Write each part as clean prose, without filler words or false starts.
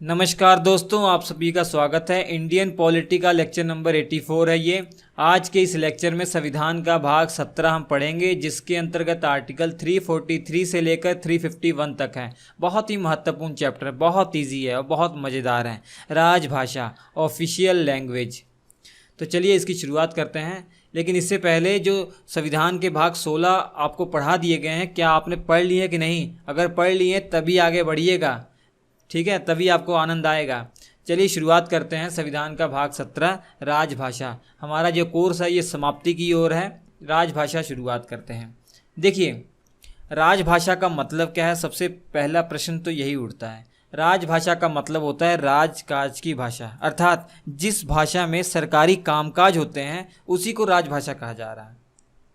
नमस्कार दोस्तों, आप सभी का स्वागत है। इंडियन पॉलिटी का लेक्चर नंबर 84 है ये। आज के इस लेक्चर में संविधान का भाग 17 हम पढ़ेंगे, जिसके अंतर्गत आर्टिकल 343 से लेकर 351 तक है। बहुत ही महत्वपूर्ण चैप्टर, बहुत इजी है और बहुत मज़ेदार है। राजभाषा, ऑफिशियल लैंग्वेज। तो चलिए इसकी शुरुआत करते हैं। लेकिन इससे पहले जो संविधान के भाग 16 आपको पढ़ा दिए गए हैं, क्या आपने पढ़ लिए कि नहीं? अगर पढ़ लिए तभी आगे बढ़िएगा, ठीक है, तभी आपको आनंद आएगा। चलिए शुरुआत करते हैं। संविधान का भाग 17, राजभाषा। हमारा जो कोर्स है ये समाप्ति की ओर है। राजभाषा शुरुआत करते हैं। देखिए, राजभाषा का मतलब क्या है? सबसे पहला प्रश्न तो यही उठता है। राजभाषा का मतलब होता है राजकाज की भाषा, अर्थात जिस भाषा में सरकारी कामकाज होते हैं उसी को राजभाषा कहा जा रहा है।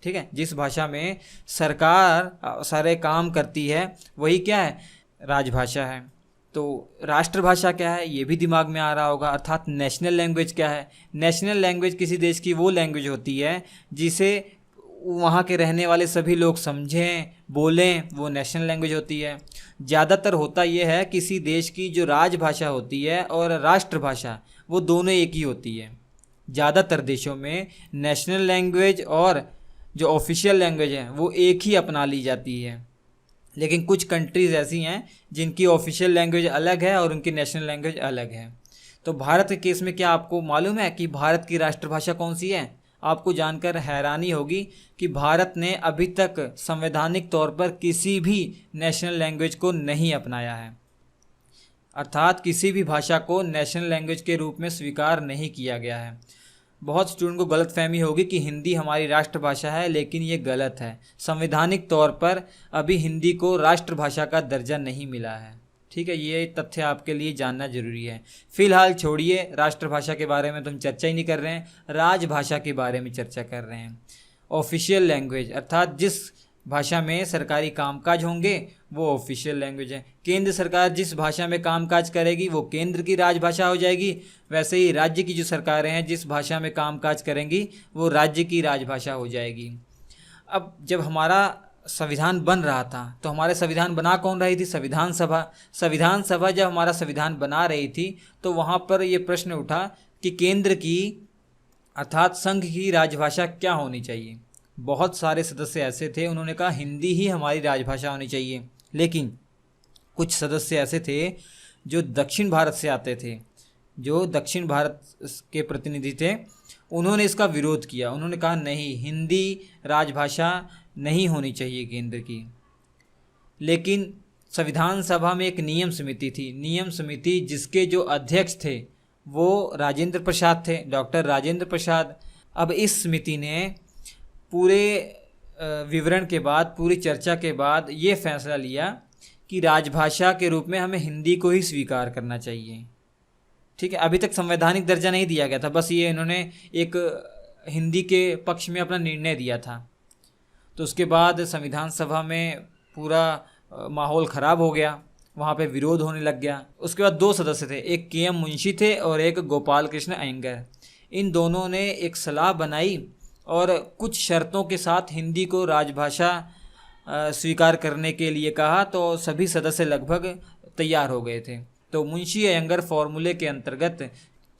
ठीक है, जिस भाषा में सरकार सारे काम करती है वही क्या है? राजभाषा है। तो राष्ट्रभाषा क्या है ये भी दिमाग में आ रहा होगा, अर्थात नेशनल लैंग्वेज क्या है? नेशनल लैंग्वेज किसी देश की वो लैंग्वेज होती है जिसे वहाँ के रहने वाले सभी लोग समझें, बोलें, वो नेशनल लैंग्वेज होती है। ज़्यादातर होता ये है किसी देश की जो राजभाषा होती है और राष्ट्रभाषा वो दोनों एक ही होती है। ज़्यादातर देशों में नेशनल लैंग्वेज और जो ऑफिशियल लैंग्वेज है वो एक ही अपना ली जाती है। लेकिन कुछ कंट्रीज़ ऐसी हैं जिनकी ऑफिशियल लैंग्वेज अलग है और उनकी नेशनल लैंग्वेज अलग है। तो भारत के केस में क्या आपको मालूम है कि भारत की राष्ट्रभाषा कौन सी है? आपको जानकर हैरानी होगी कि भारत ने अभी तक संवैधानिक तौर पर किसी भी नेशनल लैंग्वेज को नहीं अपनाया है, अर्थात किसी भी भाषा को नेशनल लैंग्वेज के रूप में स्वीकार नहीं किया गया है। बहुत स्टूडेंट को गलतफहमी होगी कि हिंदी हमारी राष्ट्रभाषा है, लेकिन ये गलत है। संवैधानिक तौर पर अभी हिंदी को राष्ट्रभाषा का दर्जा नहीं मिला है। ठीक है, ये तथ्य आपके लिए जानना जरूरी है। फिलहाल छोड़िए, राष्ट्रभाषा के बारे में तुम चर्चा ही नहीं कर रहे हैं, राजभाषा के बारे में चर्चा कर रहे हैं। ऑफिशियल लैंग्वेज अर्थात जिस भाषा में सरकारी कामकाज होंगे वो ऑफिशियल लैंग्वेज है। केंद्र सरकार जिस भाषा में कामकाज करेगी वो केंद्र की राजभाषा हो जाएगी। वैसे ही राज्य की जो सरकारें हैं जिस भाषा में कामकाज करेंगी वो राज्य की राजभाषा हो जाएगी। अब जब हमारा संविधान बन रहा था तो हमारे संविधान बना कौन रही थी? संविधान सभा। संविधान सभा जब हमारा संविधान बना रही थी तो वहाँ पर ये प्रश्न उठा कि केंद्र की अर्थात संघ की राजभाषा क्या होनी चाहिए। बहुत सारे सदस्य ऐसे थे, उन्होंने कहा हिंदी ही हमारी राजभाषा होनी चाहिए। लेकिन कुछ सदस्य ऐसे थे जो दक्षिण भारत से आते थे, जो दक्षिण भारत के प्रतिनिधि थे, उन्होंने इसका विरोध किया। उन्होंने कहा नहीं, हिंदी राजभाषा नहीं होनी चाहिए केंद्र की। लेकिन संविधान सभा में एक नियम समिति थी, नियम समिति जिसके जो अध्यक्ष थे वो राजेंद्र प्रसाद थे, डॉक्टर राजेंद्र प्रसाद। अब इस समिति ने पूरे विवरण के बाद, पूरी चर्चा के बाद ये फैसला लिया कि राजभाषा के रूप में हमें हिंदी को ही स्वीकार करना चाहिए। ठीक है, अभी तक संवैधानिक दर्जा नहीं दिया गया था, बस ये इन्होंने एक हिंदी के पक्ष में अपना निर्णय दिया था। तो उसके बाद संविधान सभा में पूरा माहौल ख़राब हो गया, वहाँ पे विरोध होने लग गया। उसके बाद दो सदस्य थे, एक के.एम. मुंशी थे और एक गोपाल कृष्ण अयंगर। इन दोनों ने एक सलाह बनाई और कुछ शर्तों के साथ हिंदी को राजभाषा स्वीकार करने के लिए कहा, तो सभी सदस्य लगभग तैयार हो गए थे। तो मुंशी अयंगर फॉर्मूले के अंतर्गत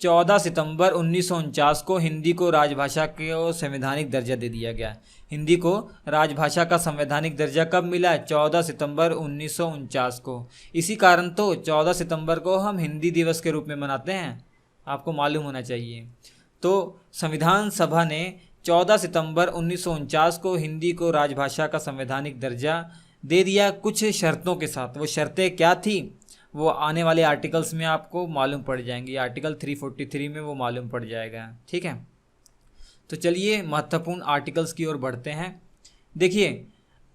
14 सितंबर 1949 को हिंदी को राजभाषा के संवैधानिक दर्जा दे दिया गया। हिंदी को राजभाषा का संवैधानिक दर्जा कब मिला? 14 सितंबर 1949 को। इसी कारण तो 14 सितंबर को हम हिंदी दिवस के रूप में मनाते हैं, आपको मालूम होना चाहिए। तो संविधान सभा ने 14 सितंबर 1949 को हिंदी को राजभाषा का संवैधानिक दर्जा दे दिया, कुछ शर्तों के साथ। वो शर्तें क्या थी वो आने वाले आर्टिकल्स में आपको मालूम पड़ जाएंगी। आर्टिकल 343 में वो मालूम पड़ जाएगा। ठीक है, तो चलिए महत्वपूर्ण आर्टिकल्स की ओर बढ़ते हैं। देखिए,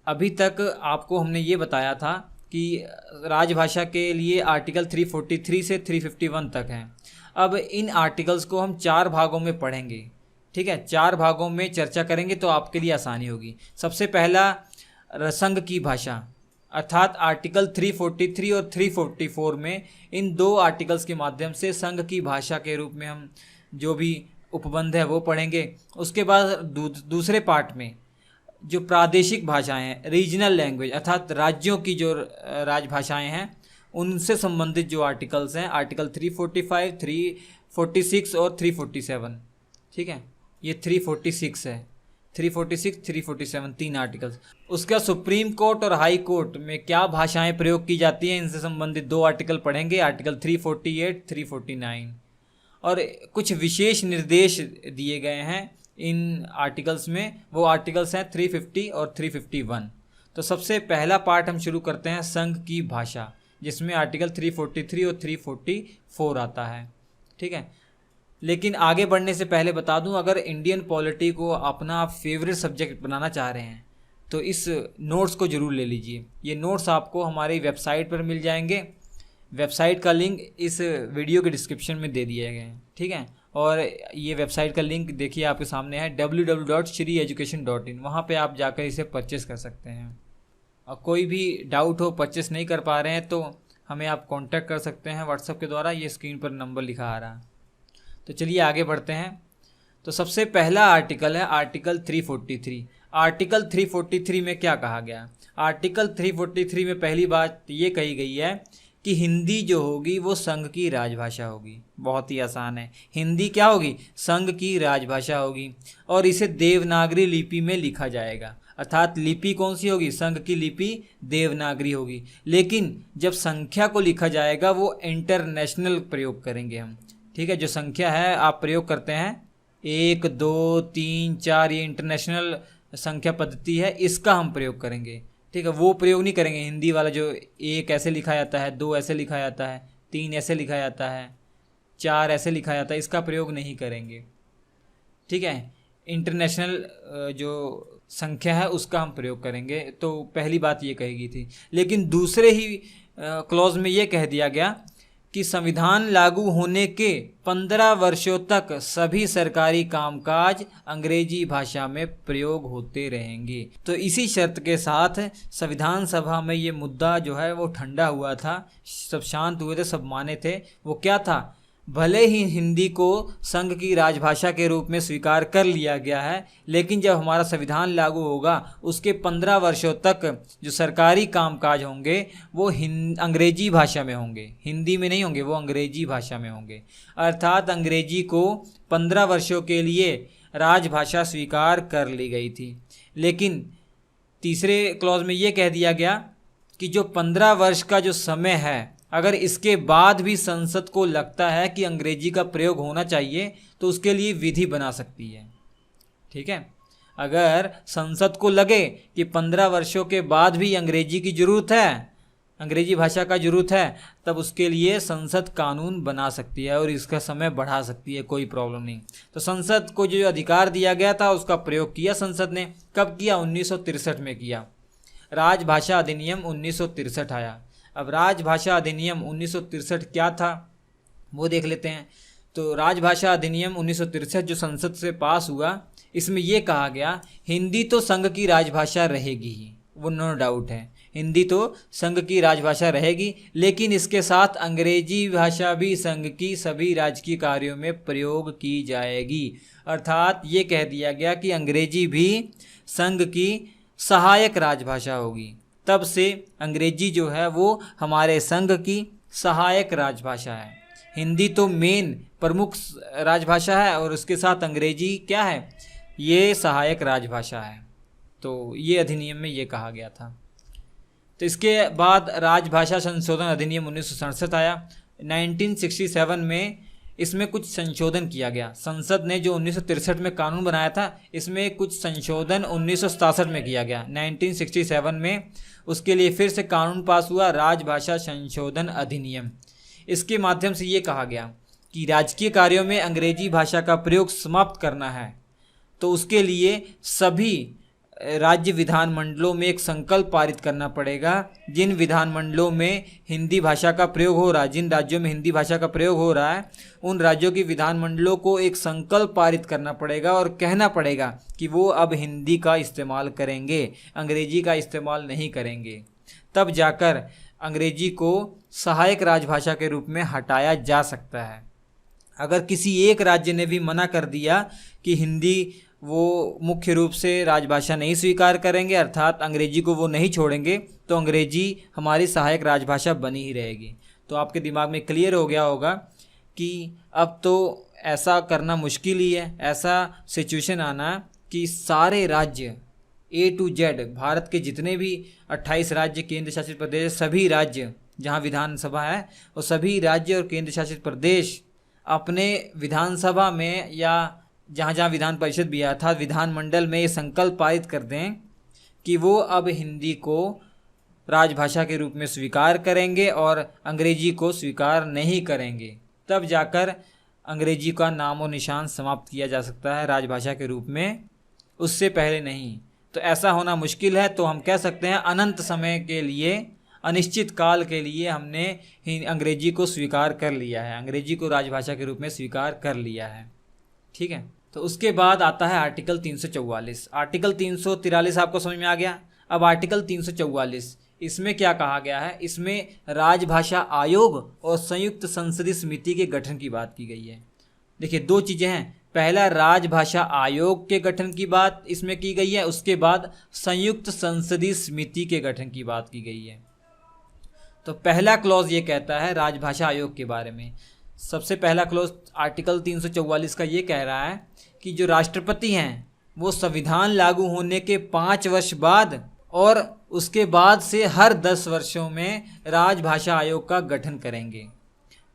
अभी तक आपको हमने ये बताया था कि राजभाषा के लिए आर्टिकल 343 से 351 तक हैं। अब इन आर्टिकल्स को हम 4 भागों में पढ़ेंगे। ठीक है, 4 भागों में चर्चा करेंगे तो आपके लिए आसानी होगी। सबसे पहला, संघ की भाषा, अर्थात आर्टिकल 343 और 344 में इन 2 आर्टिकल्स के माध्यम से संघ की भाषा के रूप में हम जो भी उपबंध है वो पढ़ेंगे। उसके बाद दूसरे पार्ट में जो प्रादेशिक भाषाएं हैं, रीजनल लैंग्वेज, अर्थात राज्यों की जो राजभाषाएं हैं उनसे संबंधित जो आर्टिकल्स हैं, आर्टिकल 345, 346 और 347, ठीक है, ये 346 है, 346, 347 तीन आर्टिकल्स। उसका सुप्रीम कोर्ट और हाई कोर्ट में क्या भाषाएं प्रयोग की जाती हैं, इनसे संबंधित दो आर्टिकल पढ़ेंगे, आर्टिकल 348, 349, और कुछ विशेष निर्देश दिए गए हैं इन आर्टिकल्स में। वो आर्टिकल्स हैं 350 और 351। तो सबसे पहला पार्ट हम शुरू करते हैं संघ की भाषा, जिसमें आर्टिकल 343 और 344 आता है, ठीक है। लेकिन आगे बढ़ने से पहले बता दूं, अगर इंडियन पॉलिटी को अपना फेवरेट सब्जेक्ट बनाना चाह रहे हैं तो इस नोट्स को ज़रूर ले लीजिए। ये नोट्स आपको हमारी वेबसाइट पर मिल जाएंगे। वेबसाइट का लिंक इस वीडियो के डिस्क्रिप्शन में दे दिए गए हैं, ठीक है। और ये वेबसाइट का लिंक देखिए आपके सामने है, www.shrieducation.in। वहाँ पे आप जाकर इसे परचेस कर सकते हैं। और कोई भी डाउट हो, परचेस नहीं कर पा रहे हैं, तो हमें आप कांटेक्ट कर सकते हैं व्हाट्सएप के द्वारा। ये स्क्रीन पर नंबर लिखा आ रहा है। तो चलिए आगे बढ़ते हैं। तो सबसे पहला आर्टिकल है आर्टिकल 343। आर्टिकल 343 में क्या कहा गया? आर्टिकल 343 में पहली बात ये कही गई है कि हिंदी जो होगी वो संघ की राजभाषा होगी। बहुत ही आसान है, हिंदी क्या होगी? संघ की राजभाषा होगी, और इसे देवनागरी लिपि में लिखा जाएगा। अर्थात लिपि कौन सी होगी? संघ की लिपि देवनागरी होगी। लेकिन जब संख्या को लिखा जाएगा वो इंटरनेशनल प्रयोग करेंगे हम, ठीक है। जो संख्या है आप प्रयोग करते हैं 1, 2, 3, 4, ये इंटरनेशनल संख्या पद्धति है, इसका हम प्रयोग करेंगे, ठीक है। वो प्रयोग नहीं करेंगे हिंदी वाला, जो 1 ऐसे लिखा जाता है, 2 ऐसे लिखा जाता है, 3 ऐसे लिखा जाता है, 4 ऐसे लिखा जाता है, इसका प्रयोग नहीं करेंगे, ठीक है। इंटरनेशनल जो संख्या है उसका हम प्रयोग करेंगे। तो पहली बात ये कही गई थी। लेकिन दूसरे ही क्लॉज में ये कह दिया गया कि संविधान लागू होने के 15 वर्षों तक सभी सरकारी कामकाज अंग्रेजी भाषा में प्रयोग होते रहेंगे। तो इसी शर्त के साथ संविधान सभा में ये मुद्दा जो है वो ठंडा हुआ था, सब शांत हुए थे, सब माने थे। वो क्या था? भले ही हिंदी को संघ की राजभाषा के रूप में स्वीकार कर लिया गया है, लेकिन जब हमारा संविधान लागू होगा उसके 15 वर्षों तक जो सरकारी कामकाज होंगे वो अंग्रेजी भाषा में होंगे, हिंदी में नहीं होंगे, वो अंग्रेजी भाषा में होंगे। अर्थात अंग्रेजी को 15 वर्षों के लिए राजभाषा स्वीकार कर ली गई थी। लेकिन तीसरे क्लॉज में ये कह दिया गया कि जो 15 वर्ष का जो समय है, अगर इसके बाद भी संसद को लगता है कि अंग्रेजी का प्रयोग होना चाहिए तो उसके लिए विधि बना सकती है, ठीक है। अगर संसद को लगे कि 15 वर्षों के बाद भी अंग्रेजी की ज़रूरत है, अंग्रेजी भाषा का ज़रूरत है, तब उसके लिए संसद कानून बना सकती है और इसका समय बढ़ा सकती है, कोई प्रॉब्लम नहीं। तो संसद को जो अधिकार दिया गया था उसका प्रयोग किया संसद ने। कब किया? 1963 में किया। राजभाषा अधिनियम 1963 आया। अब राजभाषा अधिनियम 1963 क्या था वो देख लेते हैं। तो राजभाषा अधिनियम 1963 जो संसद से पास हुआ, इसमें ये कहा गया हिंदी तो संघ की राजभाषा रहेगी ही, वो नो डाउट है, हिंदी तो संघ की राजभाषा रहेगी, लेकिन इसके साथ अंग्रेजी भाषा भी संघ की सभी राजकीय कार्यों में प्रयोग की जाएगी। अर्थात ये कह दिया गया कि अंग्रेजी भी संघ की सहायक राजभाषा होगी। तब से अंग्रेजी जो है वो हमारे संघ की सहायक राजभाषा है। हिंदी तो मेन प्रमुख राजभाषा है और उसके साथ अंग्रेजी क्या है? ये सहायक राजभाषा है। तो ये अधिनियम में ये कहा गया था। तो इसके बाद राजभाषा संशोधन अधिनियम 1967 आया। 1967 में इसमें कुछ संशोधन किया गया। संसद ने जो 1963 में कानून बनाया था, इसमें कुछ संशोधन 1967 में किया गया। 1967 में उसके लिए फिर से कानून पास हुआ, राजभाषा संशोधन अधिनियम। इसके माध्यम से ये कहा गया कि राजकीय कार्यों में अंग्रेजी भाषा का प्रयोग समाप्त करना है, तो उसके लिए सभी राज्य विधानमंडलों में एक संकल्प पारित करना पड़ेगा। जिन विधानमंडलों में हिंदी भाषा का प्रयोग हो रहा है, जिन राज्यों में हिंदी भाषा का प्रयोग हो रहा है, उन राज्यों की विधानमंडलों को एक संकल्प पारित करना पड़ेगा और कहना पड़ेगा कि वो अब हिंदी का इस्तेमाल करेंगे, अंग्रेजी का इस्तेमाल नहीं करेंगे। तब जाकर अंग्रेजी को सहायक राजभाषा के रूप में हटाया जा सकता है। अगर किसी एक राज्य ने भी मना कर दिया कि हिंदी वो मुख्य रूप से राजभाषा नहीं स्वीकार करेंगे, अर्थात अंग्रेजी को वो नहीं छोड़ेंगे, तो अंग्रेजी हमारी सहायक राजभाषा बनी ही रहेगी। तो आपके दिमाग में क्लियर हो गया होगा कि अब तो ऐसा करना मुश्किल ही है, ऐसा सिचुएशन आना कि सारे राज्य A to Z, भारत के जितने भी 28 राज्य केंद्र शासित प्रदेश, सभी राज्य जहाँ विधानसभा है, वो सभी राज्य और केंद्र शासित प्रदेश अपने विधानसभा में या जहाँ जहाँ विधान परिषद भी आया था, विधानमंडल में ये संकल्प पारित कर दें कि वो अब हिंदी को राजभाषा के रूप में स्वीकार करेंगे और अंग्रेजी को स्वीकार नहीं करेंगे। तब जाकर अंग्रेजी का नामो निशान समाप्त किया जा सकता है राजभाषा के रूप में, उससे पहले नहीं। तो ऐसा होना मुश्किल है। तो हम कह सकते हैं अनंत समय के लिए, अनिश्चित काल के लिए हमने अंग्रेजी को स्वीकार कर लिया है, अंग्रेजी को राजभाषा के रूप में स्वीकार कर लिया है। ठीक है, तो उसके बाद आता है आर्टिकल 344। आर्टिकल 343 आपको समझ में आ गया। अब आर्टिकल 344, इसमें क्या कहा गया है? इसमें राजभाषा आयोग और संयुक्त संसदीय समिति के गठन की बात की गई है। देखिए, दो चीज़ें हैं। पहला, राजभाषा आयोग के गठन की बात इसमें की गई है, उसके बाद संयुक्त संसदीय समिति के गठन की बात की गई है। तो पहला क्लॉज ये कहता है राजभाषा आयोग के बारे में। सबसे पहला क्लॉज आर्टिकल 344 का ये कह रहा है कि जो राष्ट्रपति हैं वो संविधान लागू होने के 5 वर्ष बाद और उसके बाद से हर 10 वर्षों में राजभाषा आयोग का गठन करेंगे।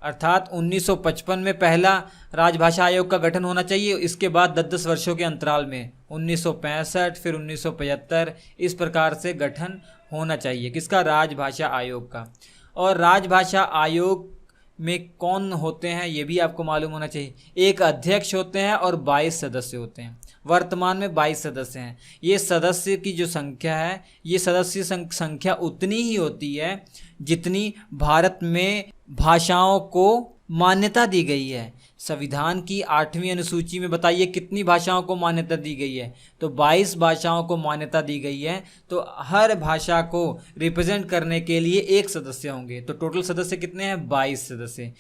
अर्थात 1955 में पहला राजभाषा आयोग का गठन होना चाहिए, इसके बाद 10-10 वर्षों के अंतराल में 1965, फिर 1975, इस प्रकार से गठन होना चाहिए किसका? राजभाषा आयोग का। और राजभाषा आयोग में कौन होते हैं ये भी आपको मालूम होना चाहिए। एक अध्यक्ष होते हैं और 22 सदस्य होते हैं। वर्तमान में 22 सदस्य हैं। ये सदस्य की जो संख्या है, ये सदस्य संख्या उतनी ही होती है जितनी भारत में भाषाओं को मान्यता दी गई है। संविधान की 8वीं अनुसूची में बताइए कितनी भाषाओं को मान्यता दी गई है? तो 22 भाषाओं को मान्यता दी गई है। तो हर भाषा को रिप्रेजेंट करने के लिए एक सदस्य होंगे। तो टोटल सदस्य कितने हैं? 22 सदस्य।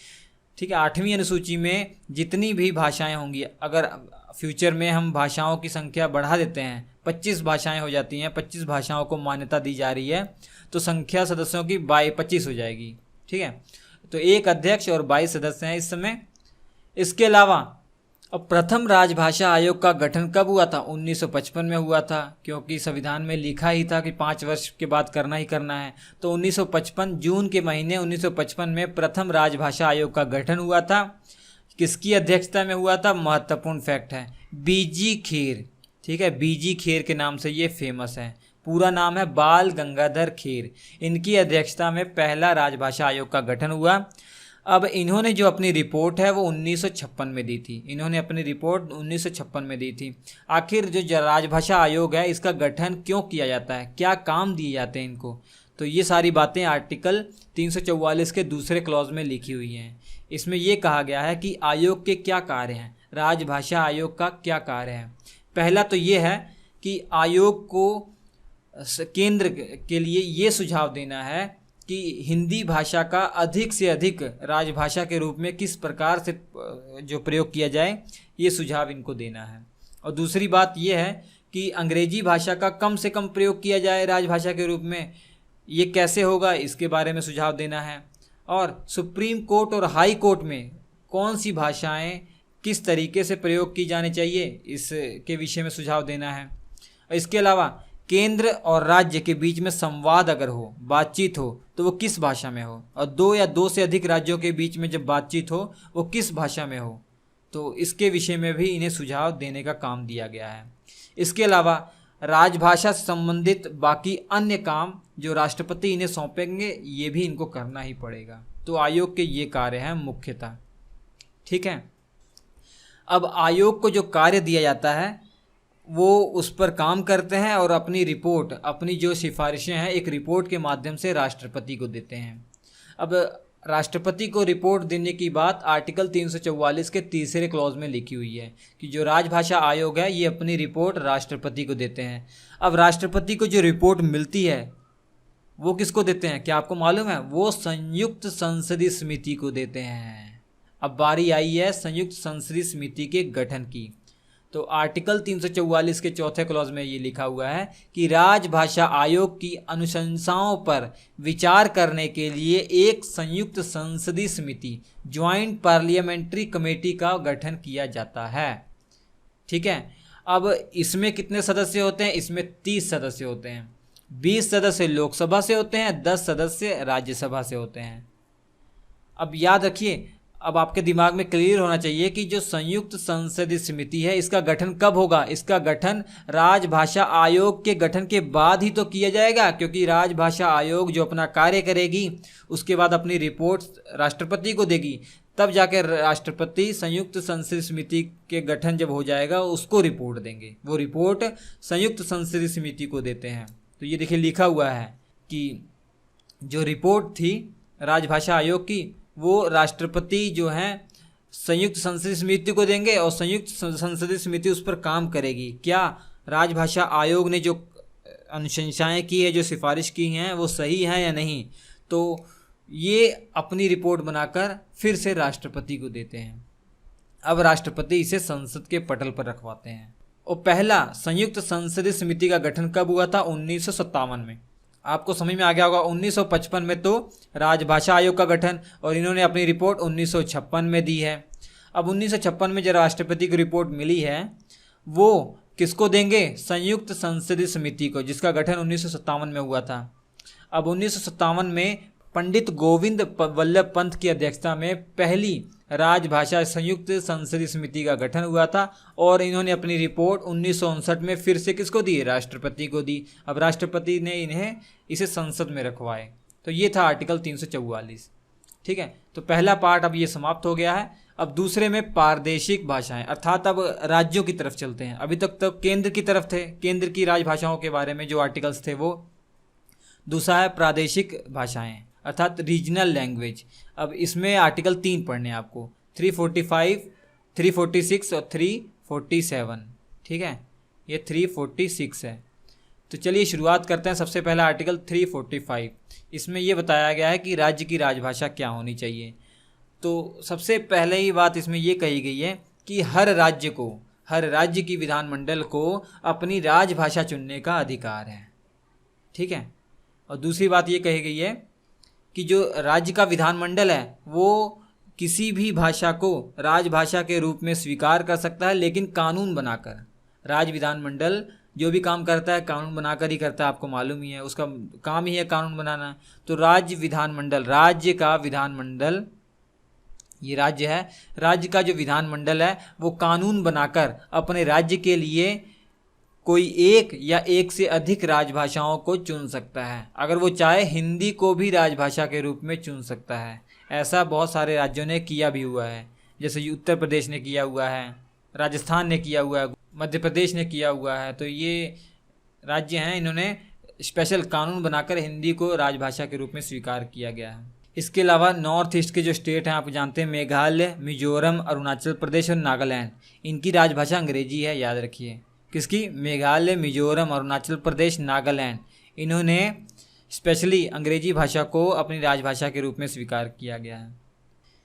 ठीक है, 8वीं अनुसूची में जितनी भी भाषाएं होंगी, अगर फ्यूचर में हम भाषाओं की संख्या बढ़ा देते हैं, 25 भाषाएं हो जाती हैं, 25 भाषाओं को मान्यता दी जा रही है, तो संख्या सदस्यों की 25 हो जाएगी। ठीक है, तो एक अध्यक्ष और 22 सदस्य हैं इस समय। इसके अलावा अब प्रथम राजभाषा आयोग का गठन कब हुआ था? 1955 में हुआ था, क्योंकि संविधान में लिखा ही था कि 5 वर्ष के बाद करना ही करना है। तो 1955 जून के महीने 1955 में प्रथम राजभाषा आयोग का गठन हुआ था। किसकी अध्यक्षता में हुआ था? महत्वपूर्ण फैक्ट है, बीजी खेर। ठीक है, बीजी खेर के नाम से ये फेमस है। पूरा नाम है बाल गंगाधर खेर। इनकी अध्यक्षता में पहला राजभाषा आयोग का गठन हुआ। अब इन्होंने जो अपनी रिपोर्ट है वो 1956 में दी थी। इन्होंने अपनी रिपोर्ट 1956 में दी थी। आखिर जो राजभाषा आयोग है इसका गठन क्यों किया जाता है, क्या काम दिए जाते हैं इनको? तो ये सारी बातें आर्टिकल 344 के दूसरे क्लॉज में लिखी हुई हैं। इसमें ये कहा गया है कि आयोग के क्या कार्य हैं, राजभाषा आयोग का क्या कार्य है। पहला तो ये है कि आयोग को केंद्र के लिए ये सुझाव देना है कि हिंदी भाषा का अधिक से अधिक राजभाषा के रूप में किस प्रकार से जो प्रयोग किया जाए, ये सुझाव इनको देना है। और दूसरी बात ये है कि अंग्रेजी भाषा का कम से कम प्रयोग किया जाए राजभाषा के रूप में। ये कैसे होगा, इसके बारे में सुझाव देना है। और सुप्रीम कोर्ट और हाई कोर्ट में कौन सी भाषाएं किस तरीके से प्रयोग की जानी चाहिए, इसके विषय में सुझाव देना है। इसके अलावा केंद्र और राज्य के बीच में संवाद अगर हो, बातचीत हो, तो वो किस भाषा में हो, और 2 या 2 से अधिक राज्यों के बीच में जब बातचीत हो वो किस भाषा में हो। तो इसके विषय में भी इन्हें सुझाव देने का काम दिया गया है। इसके अलावा राजभाषा से संबंधित बाकी अन्य काम जो राष्ट्रपति इन्हें सौंपेंगे, ये भी इनको करना ही पड़ेगा। तो आयोग के ये कार्य हैं मुख्यतः। ठीक है, अब आयोग को जो कार्य दिया जाता है वो उस पर काम करते हैं और अपनी रिपोर्ट, अपनी जो सिफारिशें हैं, एक रिपोर्ट के माध्यम से राष्ट्रपति को देते हैं। अब राष्ट्रपति को रिपोर्ट देने की बात आर्टिकल 344 के तीसरे क्लॉज में लिखी हुई है कि जो राजभाषा आयोग है ये अपनी रिपोर्ट राष्ट्रपति को देते हैं। अब राष्ट्रपति को जो रिपोर्ट मिलती है वो किसको देते हैं, क्या आपको मालूम है? वो संयुक्त संसदीय समिति को देते हैं। अब बारी आई है संयुक्त संसदीय समिति के गठन की। तो आर्टिकल 344 के चौथे क्लॉज में ये लिखा हुआ है कि राजभाषा आयोग की अनुशंसाओं पर विचार करने के लिए एक संयुक्त संसदीय समिति ज्वाइंट पार्लियामेंट्री कमेटी का गठन किया जाता है। ठीक है, अब इसमें कितने सदस्य होते हैं? इसमें 30 सदस्य होते हैं। 20 सदस्य लोकसभा से होते हैं, 10 सदस्य राज्यसभा से होते हैं। अब याद रखिए, अब आपके दिमाग में क्लियर होना चाहिए कि जो संयुक्त संसदीय समिति है इसका गठन कब होगा? इसका गठन राजभाषा आयोग के गठन के बाद ही तो किया जाएगा, क्योंकि राजभाषा आयोग जो अपना कार्य करेगी उसके बाद अपनी रिपोर्ट राष्ट्रपति को देगी, तब जाकर राष्ट्रपति संयुक्त संसदीय समिति के गठन जब हो जाएगा उसको रिपोर्ट देंगे। वो रिपोर्ट संयुक्त संसदीय समिति को देते हैं। तो ये देखिए लिखा हुआ है कि जो रिपोर्ट थी राजभाषा आयोग की वो राष्ट्रपति जो है संयुक्त संसदीय समिति को देंगे और संयुक्त संसदीय समिति उस पर काम करेगी। क्या राजभाषा आयोग ने जो अनुशंसाएं की है, जो सिफारिश की हैं, वो सही हैं या नहीं? तो ये अपनी रिपोर्ट बनाकर फिर से राष्ट्रपति को देते हैं। अब राष्ट्रपति इसे संसद के पटल पर रखवाते हैं। और पहला संयुक्त संसदीय समिति का गठन कब हुआ था? 1957 में। आपको समझ में आ गया होगा। 1955 में तो राजभाषा आयोग का गठन, और इन्होंने अपनी रिपोर्ट 1956 में दी है। अब 1956 में जो राष्ट्रपति की रिपोर्ट मिली है वो किसको देंगे? संयुक्त संसदीय समिति को, जिसका गठन 1957 में हुआ था। अब 1957 में पंडित गोविंद वल्लभ पंत की अध्यक्षता में पहली राजभाषा संयुक्त संसदीय समिति का गठन हुआ था और इन्होंने अपनी रिपोर्ट 1959 में फिर से किसको दी? राष्ट्रपति को दी। अब राष्ट्रपति ने इसे संसद में रखवाए। तो ये था आर्टिकल 344। ठीक है, तो पहला पार्ट अब ये समाप्त हो गया है। अब दूसरे में प्रादेशिक भाषाएं, अर्थात अब राज्यों की तरफ चलते हैं। अभी तक तो केंद्र की तरफ थे, केंद्र की राजभाषाओं के बारे में जो आर्टिकल्स थे वो। दूसरा है प्रादेशिक भाषाएं अर्थात रीजनल लैंग्वेज। अब इसमें आर्टिकल 3 पढ़ने हैं आपको, 345, 346 और 347। ठीक है, ये 346 है। तो चलिए शुरुआत करते हैं। सबसे पहला आर्टिकल 345। इसमें ये बताया गया है कि राज्य की राजभाषा क्या होनी चाहिए। तो सबसे पहले ही बात इसमें ये कही गई है कि हर राज्य की विधानमंडल को अपनी राजभाषा चुनने का अधिकार है। ठीक है, और दूसरी बात ये कही गई है कि जो राज्य का विधानमंडल है वो किसी भी भाषा को राजभाषा के रूप में स्वीकार कर सकता है, लेकिन कानून बनाकर। राज्य विधानमंडल जो भी काम करता है कानून बनाकर ही करता है, आपको मालूम ही है, उसका काम ही है कानून बनाना। तो राज्य का विधानमंडल, ये राज्य है, राज्य का जो विधानमंडल है वो कानून बनाकर अपने राज्य के लिए कोई एक या एक से अधिक राजभाषाओं को चुन सकता है। अगर वो चाहे हिंदी को भी राजभाषा के रूप में चुन सकता है। ऐसा बहुत सारे राज्यों ने किया भी हुआ है, जैसे उत्तर प्रदेश ने किया हुआ है, राजस्थान ने किया हुआ है, मध्य प्रदेश ने किया हुआ है। तो ये राज्य हैं, इन्होंने स्पेशल कानून बनाकर हिंदी को राजभाषा के रूप में स्वीकार किया गया है। इसके अलावा नॉर्थ ईस्ट के जो स्टेट हैं आप जानते हैं, मेघालय, मिजोरम, अरुणाचल प्रदेश और नागालैंड, इनकी राजभाषा अंग्रेजी है, याद रखिए। किसकी? मेघालय, मिजोरम, अरुणाचल प्रदेश, नागालैंड, इन्होंने स्पेशली अंग्रेजी भाषा को अपनी राजभाषा के रूप में स्वीकार किया गया है।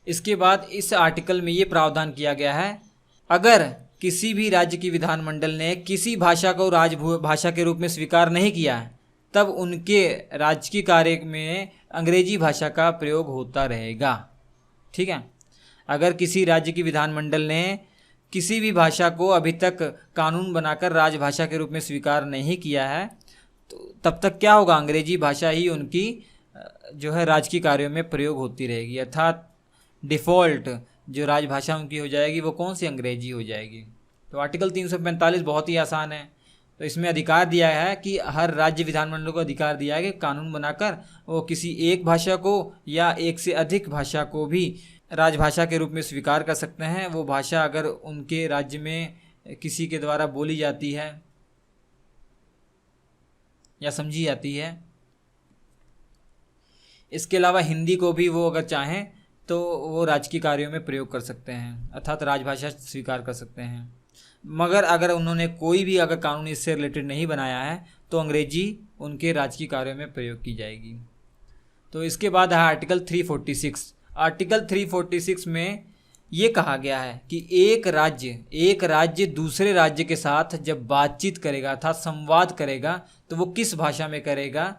इसके बाद इस आर्टिकल में ये प्रावधान किया गया है, अगर किसी भी राज्य की विधानमंडल ने किसी भाषा को राजभाषा के रूप में स्वीकार नहीं किया है, तब उनके राजकीय कार्य में अंग्रेजी भाषा का प्रयोग होता रहेगा। ठीक है, अगर किसी राज्य की विधानमंडल ने किसी भी भाषा को अभी तक कानून बनाकर राजभाषा के रूप में स्वीकार नहीं किया है, तो तब तक क्या होगा? अंग्रेजी भाषा ही उनकी जो है राजकीय कार्यों में प्रयोग होती रहेगी, अर्थात डिफ़ॉल्ट जो राजभाषा उनकी हो जाएगी वो कौन सी? अंग्रेजी हो जाएगी। तो आर्टिकल 345 बहुत ही आसान है। तो इसमें अधिकार दिया है कि हर राज्य विधानमंडल को अधिकार दिया है कि कानून बनाकर वो किसी एक भाषा को या एक से अधिक भाषा को भी राजभाषा के रूप में स्वीकार कर सकते हैं। वो भाषा अगर उनके राज्य में किसी के द्वारा बोली जाती है या समझी जाती है। इसके अलावा हिंदी को भी वो अगर चाहें तो वो राजकीय कार्यों में प्रयोग कर सकते हैं, अर्थात राजभाषा स्वीकार कर सकते हैं। मगर अगर उन्होंने कोई भी अगर कानून इससे रिलेटेड नहीं बनाया है तो अंग्रेजी उनके राजकीय कार्यों में प्रयोग की जाएगी। तो इसके बाद है आर्टिकल 346। आर्टिकल 346 में ये कहा गया है कि एक राज्य दूसरे राज्य के साथ जब बातचीत करेगा अर्थात संवाद करेगा तो वो किस भाषा में करेगा।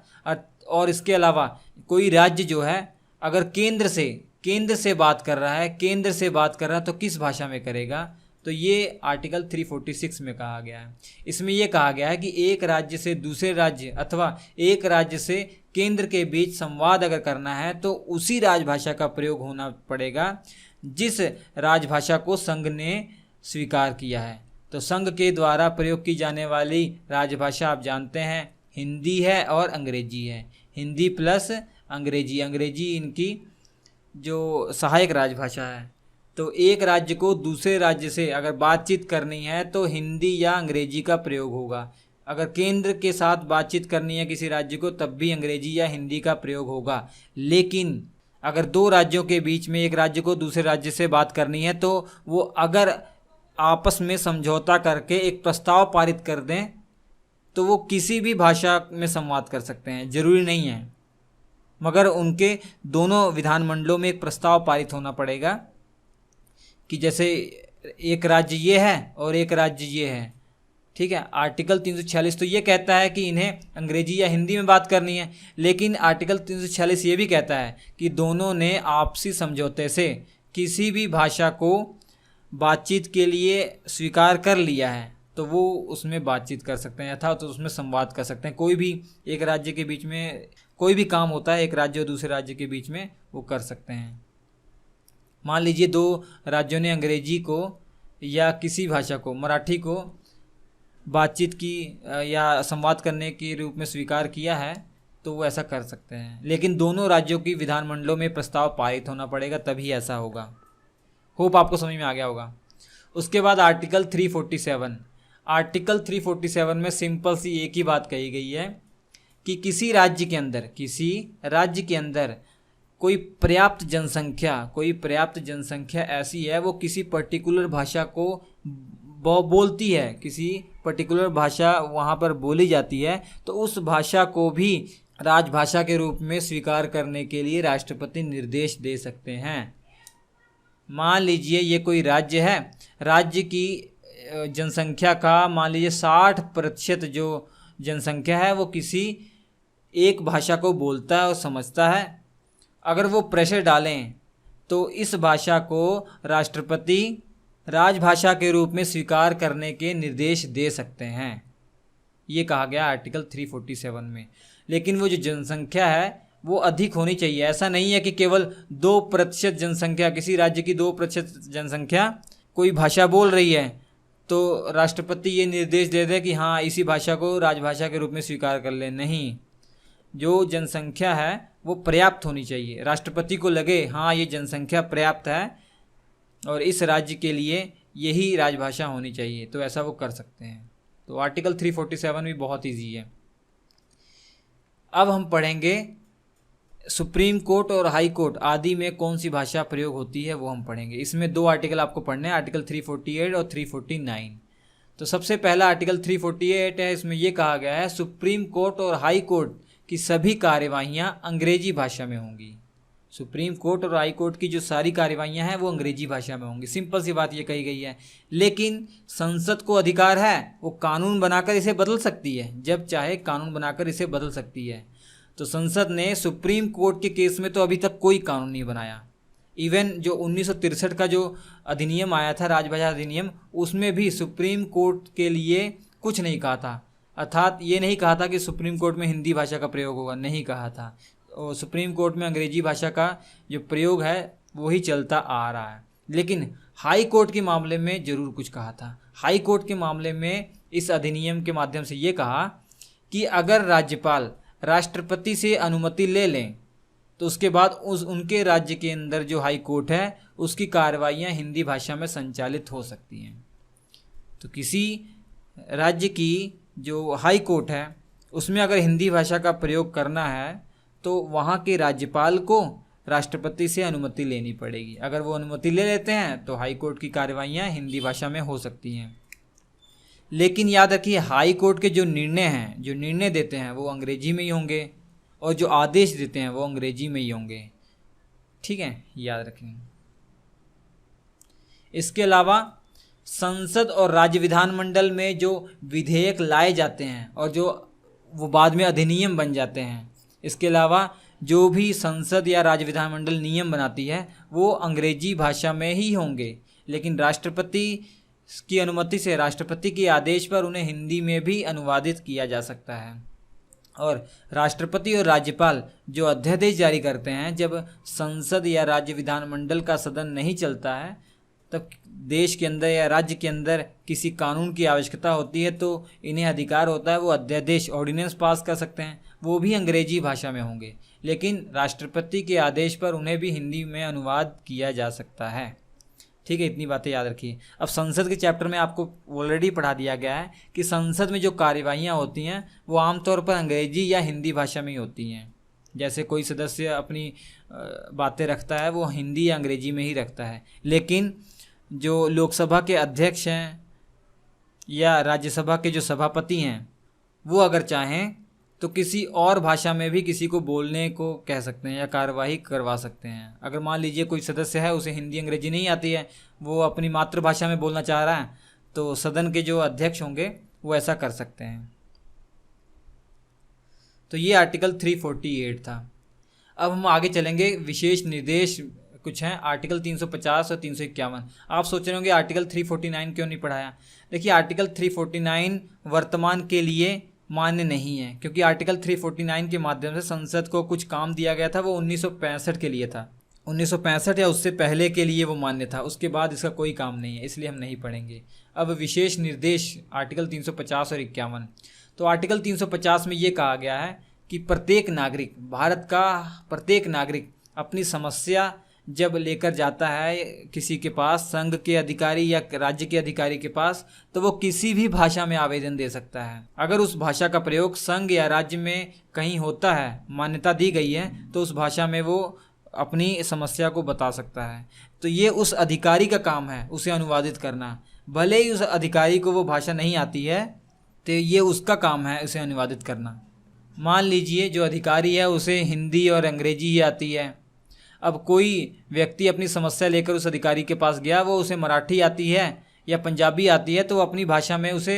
और इसके अलावा कोई राज्य जो है अगर केंद्र से बात कर रहा है तो किस भाषा में करेगा। तो ये आर्टिकल 346 में कहा गया है। इसमें ये कहा गया है कि एक राज्य से दूसरे राज्य अथवा एक राज्य से केंद्र के बीच संवाद अगर करना है तो उसी राजभाषा का प्रयोग होना पड़ेगा जिस राजभाषा को संघ ने स्वीकार किया है। तो संघ के द्वारा प्रयोग की जाने वाली राजभाषा आप जानते हैं हिंदी है और अंग्रेजी है। हिंदी प्लस अंग्रेजी इनकी जो सहायक राजभाषा है। तो एक राज्य को दूसरे राज्य से अगर बातचीत करनी है तो हिंदी या अंग्रेजी का प्रयोग होगा। अगर केंद्र के साथ बातचीत करनी है किसी राज्य को तब भी अंग्रेजी या हिंदी का प्रयोग होगा। लेकिन अगर दो राज्यों के बीच में एक राज्य को दूसरे राज्य से बात करनी है तो वो अगर आपस में समझौता करके एक प्रस्ताव पारित कर दें तो वो किसी भी भाषा में संवाद कर सकते हैं, ज़रूरी नहीं है, मगर उनके दोनों विधानमंडलों में एक प्रस्ताव पारित होना पड़ेगा कि जैसे एक राज्य ये है और एक राज्य ये है। ठीक है। आर्टिकल 346 तो ये कहता है कि इन्हें अंग्रेजी या हिंदी में बात करनी है, लेकिन आर्टिकल 346 ये भी कहता है कि दोनों ने आपसी समझौते से किसी भी भाषा को बातचीत के लिए स्वीकार कर लिया है तो वो उसमें बातचीत कर सकते हैं अथवा तो उसमें संवाद कर सकते हैं। कोई भी एक राज्य के बीच में कोई भी काम होता है एक राज्य और दूसरे राज्य के बीच में वो कर सकते हैं। मान लीजिए दो राज्यों ने अंग्रेजी को या किसी भाषा को मराठी को बातचीत की या संवाद करने के रूप में स्वीकार किया है तो वो ऐसा कर सकते हैं, लेकिन दोनों राज्यों की विधानमंडलों में प्रस्ताव पारित होना पड़ेगा तभी ऐसा होगा। होप आपको समझ में आ गया होगा। उसके बाद आर्टिकल 347 में सिंपल सी एक ही बात कही गई है कि किसी राज्य के अंदर कोई पर्याप्त जनसंख्या ऐसी है वो किसी पर्टिकुलर भाषा को बोलती है, किसी पर्टिकुलर भाषा वहाँ पर बोली जाती है तो उस भाषा को भी राजभाषा के रूप में स्वीकार करने के लिए राष्ट्रपति निर्देश दे सकते हैं। मान लीजिए ये कोई राज्य है, राज्य की जनसंख्या का मान लीजिए 60% जो जनसंख्या है वो किसी एक भाषा को बोलता है और समझता है। अगर वो प्रेशर डालें तो इस भाषा को राष्ट्रपति राजभाषा के रूप में स्वीकार करने के निर्देश दे सकते हैं। ये कहा गया आर्टिकल 347 में। लेकिन वो जो जनसंख्या है वो अधिक होनी चाहिए। ऐसा नहीं है कि केवल 2% जनसंख्या, किसी राज्य की 2% जनसंख्या कोई भाषा बोल रही है तो राष्ट्रपति ये निर्देश दे दे कि हाँ इसी भाषा को राजभाषा के रूप में स्वीकार कर ले। नहीं, जो जनसंख्या है वो पर्याप्त होनी चाहिए। राष्ट्रपति को लगे हाँ ये जनसंख्या पर्याप्त है और इस राज्य के लिए यही राजभाषा होनी चाहिए तो ऐसा वो कर सकते हैं। तो आर्टिकल 347 भी बहुत इजी है। अब हम पढ़ेंगे सुप्रीम कोर्ट और हाई कोर्ट आदि में कौन सी भाषा प्रयोग होती है वो हम पढ़ेंगे। इसमें दो आर्टिकल आपको पढ़ने हैं, आर्टिकल 348 और 349। तो सबसे पहला आर्टिकल 348 है। इसमें यह कहा गया है सुप्रीम कोर्ट और हाई कोर्ट की सभी कार्यवाहियाँ अंग्रेजी भाषा में होंगी। सुप्रीम कोर्ट और हाई कोर्ट की जो सारी कार्यवाहियाँ हैं वो अंग्रेजी भाषा में होंगी। सिंपल सी बात ये कही गई है। लेकिन संसद को अधिकार है वो कानून बनाकर इसे बदल सकती है, जब चाहे कानून बनाकर इसे बदल सकती है। तो संसद ने सुप्रीम कोर्ट के केस में तो अभी तक कोई कानून नहीं बनाया। इवन जो 1963 का जो अधिनियम आया था, राजभाषा अधिनियम, उसमें भी सुप्रीम कोर्ट के लिए कुछ नहीं कहा था। अर्थात ये नहीं कहा था कि सुप्रीम कोर्ट में हिंदी भाषा का प्रयोग होगा, नहीं कहा था। और सुप्रीम कोर्ट में अंग्रेजी भाषा का जो प्रयोग है वही चलता आ रहा है। लेकिन हाई कोर्ट के मामले में ज़रूर कुछ कहा था। हाई कोर्ट के मामले में इस अधिनियम के माध्यम से ये कहा कि अगर राज्यपाल राष्ट्रपति से अनुमति ले लें तो उसके बाद उनके राज्य के अंदर जो हाई कोर्ट है उसकी कार्रवाइयाँ हिंदी भाषा में संचालित हो सकती हैं। तो किसी राज्य की जो हाई कोर्ट है उसमें अगर हिंदी भाषा का प्रयोग करना है तो वहाँ के राज्यपाल को राष्ट्रपति से अनुमति लेनी पड़ेगी। अगर वो अनुमति ले लेते हैं तो हाई कोर्ट की कार्रवाइयाँ हिंदी भाषा में हो सकती हैं। लेकिन याद रखिए हाई कोर्ट के जो निर्णय देते हैं वो अंग्रेजी में ही होंगे और जो आदेश देते हैं वो अंग्रेजी में ही होंगे। ठीक है, याद रखें। इसके अलावा संसद और राज्य विधानमंडल में जो विधेयक लाए जाते हैं और जो वो बाद में अधिनियम बन जाते हैं, इसके अलावा जो भी संसद या राज्य विधानमंडल नियम बनाती है वो अंग्रेजी भाषा में ही होंगे, लेकिन राष्ट्रपति की अनुमति से, राष्ट्रपति के आदेश पर उन्हें हिंदी में भी अनुवादित किया जा सकता है। और राष्ट्रपति और राज्यपाल जो अध्यादेश जारी करते हैं, जब संसद या राज्य विधानमंडल का सदन नहीं चलता है तब देश के अंदर या राज्य के अंदर किसी कानून की आवश्यकता होती है, तो इन्हें अधिकार होता है वो अध्यादेश ऑर्डिनेंस पास कर सकते हैं, वो भी अंग्रेजी भाषा में होंगे, लेकिन राष्ट्रपति के आदेश पर उन्हें भी हिंदी में अनुवाद किया जा सकता है। ठीक है, इतनी बातें याद रखिए। अब संसद के चैप्टर में आपको ऑलरेडी पढ़ा दिया गया है कि संसद में जो कार्यवाहियाँ होती हैं वो आमतौर पर अंग्रेजी या हिंदी भाषा में ही होती हैं। जैसे कोई सदस्य अपनी बातें रखता है वो हिंदी या अंग्रेजी में ही रखता है, लेकिन जो लोकसभा के अध्यक्ष हैं या राज्यसभा के जो सभापति हैं वो अगर चाहें तो किसी और भाषा में भी किसी को बोलने को कह सकते हैं या कार्यवाही करवा सकते हैं। अगर मान लीजिए कोई सदस्य है उसे हिंदी अंग्रेजी नहीं आती है, वो अपनी मातृभाषा में बोलना चाह रहा है, तो सदन के जो अध्यक्ष होंगे वो ऐसा कर सकते हैं। तो ये आर्टिकल 348 था। अब हम आगे चलेंगे, विशेष निर्देश कुछ हैं, आर्टिकल 350 और 351। आप सोच रहे होंगे आर्टिकल 349 क्यों नहीं पढ़ाया। देखिए, आर्टिकल 349 वर्तमान के लिए मान्य नहीं है, क्योंकि आर्टिकल 349 के माध्यम से संसद को कुछ काम दिया गया था, वो 1965 के लिए था। 1965 या उससे पहले के लिए वो मान्य था, उसके बाद इसका कोई काम नहीं है, इसलिए हम नहीं पढ़ेंगे। अब विशेष निर्देश आर्टिकल 350 और 51। तो आर्टिकल 350 में ये कहा गया है कि प्रत्येक नागरिक, भारत का प्रत्येक नागरिक अपनी समस्या जब लेकर जाता है किसी के पास, संघ के अधिकारी या राज्य के अधिकारी के पास, तो वो किसी भी भाषा में आवेदन दे सकता है। अगर उस भाषा का प्रयोग संघ या राज्य में कहीं होता है, मान्यता दी गई है, तो उस भाषा में वो अपनी समस्या को बता सकता है। तो ये उस अधिकारी का काम है उसे अनुवादित करना, भले ही उस अधिकारी को वो भाषा नहीं आती है, तो ये उसका काम है उसे अनुवादित करना। मान लीजिए जो अधिकारी है उसे हिंदी और अंग्रेजी ही आती है, अब कोई व्यक्ति अपनी समस्या लेकर उस अधिकारी के पास गया, वो उसे मराठी आती है या पंजाबी आती है, तो वो अपनी भाषा में उसे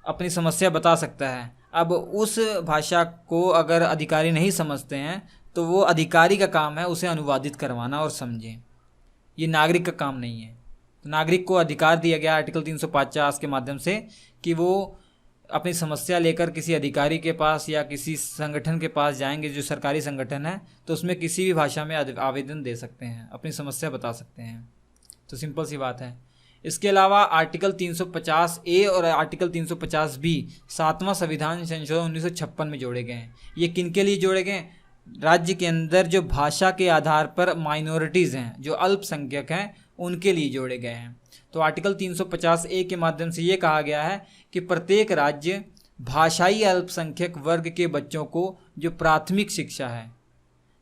अपनी समस्या बता सकता है। अब उस भाषा को अगर अधिकारी नहीं समझते हैं तो वो अधिकारी का काम है उसे अनुवादित करवाना और समझें, ये नागरिक का काम नहीं है। तो नागरिक को अधिकार दिया गया आर्टिकल 350 के माध्यम से कि वो अपनी समस्या लेकर किसी अधिकारी के पास या किसी संगठन के पास जाएंगे, जो सरकारी संगठन है, तो उसमें किसी भी भाषा में आवेदन दे सकते हैं, अपनी समस्या बता सकते हैं। तो सिंपल सी बात है। इसके अलावा आर्टिकल 350A और आर्टिकल 350B 7वां संविधान संशोधन 1956 में जोड़े गए हैं। ये किनके लिए जोड़े गए? राज्य के अंदर जो भाषा के आधार पर माइनॉरिटीज़ हैं, जो अल्पसंख्यक हैं, उनके लिए जोड़े गए हैं। तो आर्टिकल 350A के माध्यम से ये कहा गया है कि प्रत्येक राज्य भाषाई अल्पसंख्यक वर्ग के बच्चों को जो प्राथमिक शिक्षा है,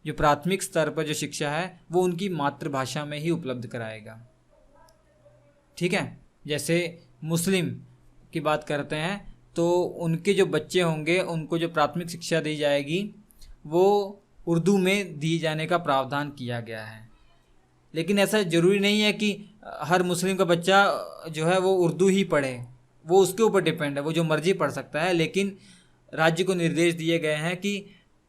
जो प्राथमिक स्तर पर जो शिक्षा है, वो उनकी मातृभाषा में ही उपलब्ध कराएगा। ठीक है, जैसे मुस्लिम की बात करते हैं तो उनके जो बच्चे होंगे उनको जो प्राथमिक शिक्षा दी जाएगी वो उर्दू में दिए जाने का प्रावधान किया गया है। लेकिन ऐसा ज़रूरी नहीं है कि हर मुस्लिम का बच्चा जो है वो उर्दू ही पढ़े, वो उसके ऊपर डिपेंड है, वो जो मर्जी पढ़ सकता है। लेकिन राज्य को निर्देश दिए गए हैं कि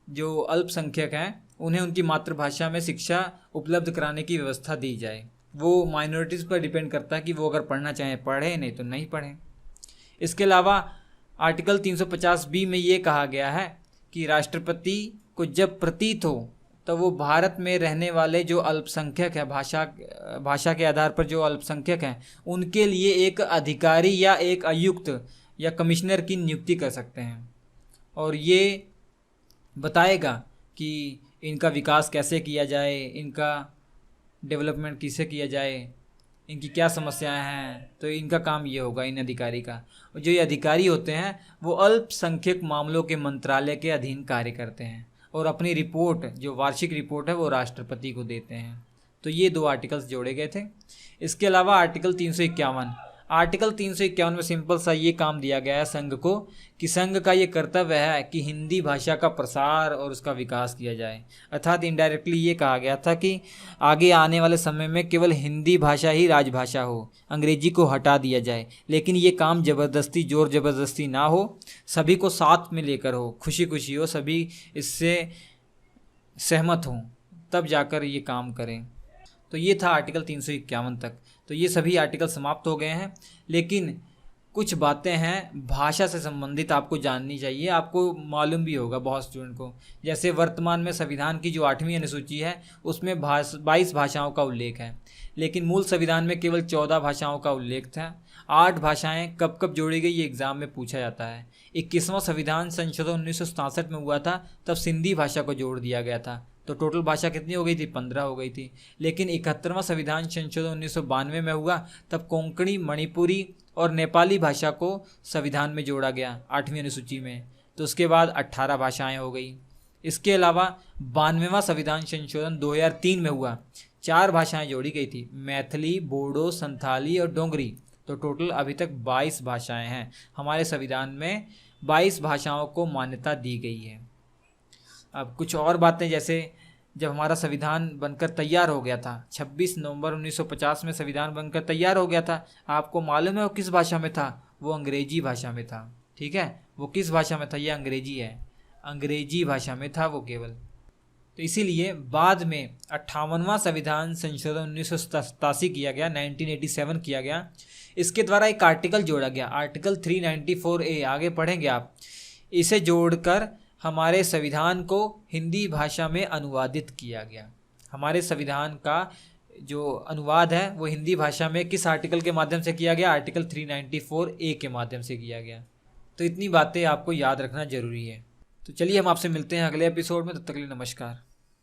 जो अल्पसंख्यक हैं उन्हें उनकी मातृभाषा में शिक्षा उपलब्ध कराने की व्यवस्था दी जाए। वो माइनॉरिटीज़ पर डिपेंड करता है कि वो अगर पढ़ना चाहें पढ़ें, नहीं तो नहीं पढ़ें। इसके अलावा आर्टिकल 350B में ये कहा गया है कि राष्ट्रपति को जब प्रतीत हो तो वो भारत में रहने वाले जो अल्पसंख्यक है, भाषा के आधार पर जो अल्पसंख्यक हैं, उनके लिए एक अधिकारी या एक आयुक्त या कमिश्नर की नियुक्ति कर सकते हैं और ये बताएगा कि इनका विकास कैसे किया जाए, इनका डेवलपमेंट किसे किया जाए, इनकी क्या समस्याएं हैं, तो इनका काम ये होगा इन अधिकारी का। और जो ये अधिकारी होते हैं वो अल्पसंख्यक मामलों के मंत्रालय के अधीन कार्य करते हैं और अपनी रिपोर्ट, जो वार्षिक रिपोर्ट है, वो राष्ट्रपति को देते हैं। तो ये 2 आर्टिकल्स जोड़े गए थे। इसके अलावा आर्टिकल 351, आर्टिकल 351 में सिंपल सा ये काम दिया गया है संघ को कि संघ का ये कर्तव्य है कि हिंदी भाषा का प्रसार और उसका विकास किया जाए। अर्थात इनडायरेक्टली ये कहा गया था कि आगे आने वाले समय में केवल हिंदी भाषा ही राजभाषा हो, अंग्रेजी को हटा दिया जाए। लेकिन ये काम ज़बरदस्ती, ज़ोर ज़बरदस्ती ना हो, सभी को साथ में लेकर हो, खुशी खुशी हो, सभी इससे सहमत हों, तब जाकर ये काम करें। तो ये था आर्टिकल 351 तक। तो ये सभी आर्टिकल समाप्त हो गए हैं, लेकिन कुछ बातें हैं भाषा से संबंधित आपको जाननी चाहिए, आपको मालूम भी होगा बहुत स्टूडेंट को। जैसे वर्तमान में संविधान की जो 8वीं अनुसूची है उसमें 22 भाषाओं का उल्लेख है, लेकिन मूल संविधान में केवल 14 भाषाओं का उल्लेख था। 8 भाषाएं कब कब जोड़ी गई ये एग्ज़ाम में पूछा जाता है। 21वां संविधान संशोधन 1967 में हुआ था, तब सिंधी भाषा को जोड़ दिया गया था। तो टोटल भाषा कितनी हो गई थी? 15 हो गई थी। लेकिन 71वां संविधान संशोधन 1992 में हुआ, तब कोंकणी, मणिपुरी और नेपाली भाषा को संविधान में जोड़ा गया 8वीं अनुसूची में। तो उसके बाद 18 भाषाएं हो गई। इसके अलावा 92वां संविधान संशोधन 2003 में हुआ, 4 भाषाएं जोड़ी गई थी, मैथिली, बोडो, संथाली और डोगरी। तो टोटल अभी तक 22 भाषाएं हैं। हमारे संविधान में 22 भाषाओं को मान्यता दी गई है। अब कुछ और बातें, जैसे जब हमारा संविधान बनकर तैयार हो गया था, 26 नवंबर 1950 में संविधान बनकर तैयार हो गया था। आपको मालूम है वो किस भाषा में था? वो अंग्रेजी भाषा में था। ठीक है, वो किस भाषा में था? ये अंग्रेजी है, अंग्रेजी भाषा में था वो केवल। तो इसीलिए बाद में 58वां संविधान संशोधन 1987 किया गया, 1987 किया गया। इसके द्वारा एक आर्टिकल जोड़ा गया, आर्टिकल 394A, आगे पढ़ेंगे आप। इसे जोड़कर हमारे संविधान को हिंदी भाषा में अनुवादित किया गया। हमारे संविधान का जो अनुवाद है वो हिंदी भाषा में किस आर्टिकल के माध्यम से किया गया? आर्टिकल 394A के माध्यम से किया गया। तो इतनी बातें आपको याद रखना जरूरी है। तो चलिए हम आपसे मिलते हैं अगले एपिसोड में, तब तक के लिए नमस्कार।